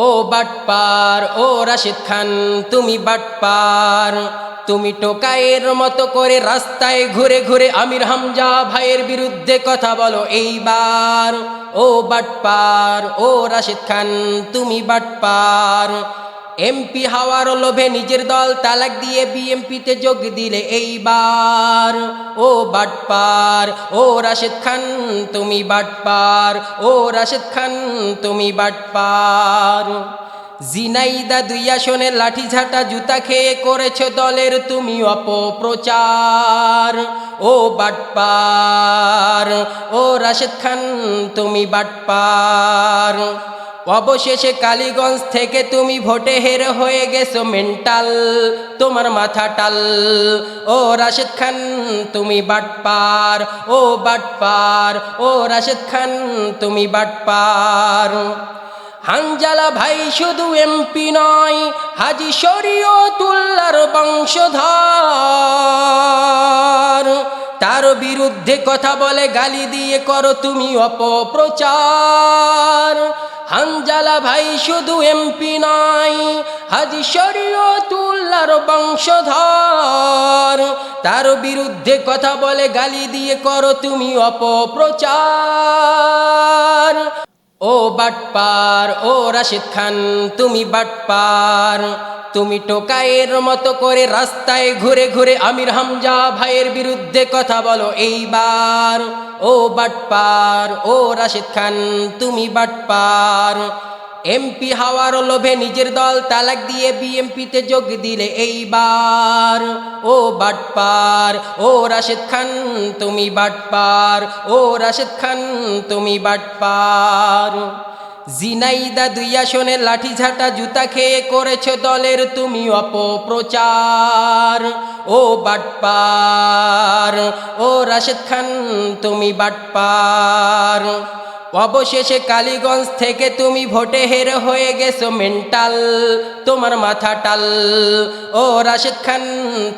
ও বাটপার ও রাশেদ খান তুমি বাটপার, তুমি টোকাইয়ের মতো করে রাস্তায় ঘুরে ঘুরে আমির হামজা ভাইয়ের বিরুদ্ধে কথা বলো এইবার। ও বাটপার ও রাশেদ খান তুমি বাটপার, এমপি হওয়ার লোভে নিজের দল তালাক দিয়ে বিএমপিতে যোগ দিলে এইবার। ও বাটপার ও রাশেদ খান তুমি বাটপার, ও রাশেদ খান তুমি বাটপার। জিনাইদা 2 আসনে লাঠি ঝাঁটা জুতা খেয়ে করেছ দলের তুমি অপপ্রচার। ও বাটপার ও রাশেদ খান তুমি বাটপার, অবশেষে কালীগঞ্জ থেকে তুমি ভোটে হেরে হয়ে গেছো মেন্টাল, তোমার মাথা টাল। ও রাশেদ খান তুমি বাটপার, ও বাটপার ও রাশেদ খান তুমি বাটপার। হানজালা ভাই শুধু এমপি নয়, হাজী শরীয়তুল্লাহর বংশধর, তার বিরুদ্ধে কথা বলে গালি দিয়ে করো তুমি অপপ্রচার। হানজালা ভাই শুধু এমপি নয়, হাজী শরীয়তুল্লাহর বংশধর, তার বিরুদ্ধে কথা বলে গালি দিয়ে করো তুমি অপপ্রচার। ও বাটপার ও রাশেদ খান তুমি বাটপার, তুমি টোকাইয়ের মতো করে রাস্তায় ঘুরে ঘুরে আমির হামজা ভাইয়ের বিরুদ্ধে কথা বলো এইবার। ও বাটপার ও রাশেদ খান তুমি বাটপার, এমপি হওয়ার লোভে নিজের দল তালাক দিয়ে বিএমপিতে যোগ দিলে এইবার। ও বাটপার ও রাশেদ খান তুমি বাটপার, ও রাশেদ খান তুমি বাটপার। জিনাইদা 2 আসনে লাঠি ঝাঁটা জুতা খেয়ে করেছ দলের তুমি অপপ্রচার। ও বাটপার ও রাশেদ খান তুমি বাটপার, অবশেষে কালীগঞ্জ থেকে তুমি ভোটে হেরে হয়ে গেছো মেন্টাল, তোমার মাথা টাল। ও রাশেদ খান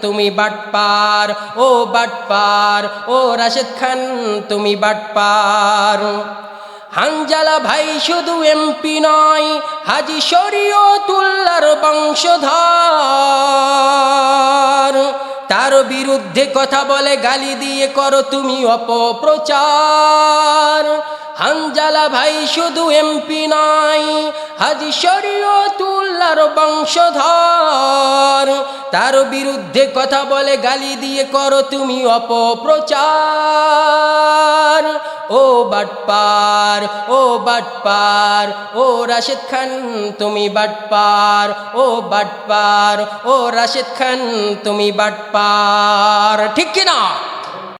তুমি বাটপার, ও বাটপার ও রাশেদ খান তুমি বাটপার। হানজালা ভাই শুধু এমপি নয়, হাজী শরীয়তুল্লাহর বংশধর, তার বিরুদ্ধে কথা বলে গালি দিয়ে করো তুমি অপপ্রচার। হানজালা ভাই শুধু এমপি নয়, হাজী শরীয়তুল্লাহর বংশধর, তার বিরুদ্ধে কথা বলে গালি দিয়ে করো তুমি অপপ্রচার। ও বাটপার ও বাটপার ও রাশেদ খান তুমি বাটপার, ও বাটপার ও রাশেদ খান তুমি বাটপার, ঠিক কিনা?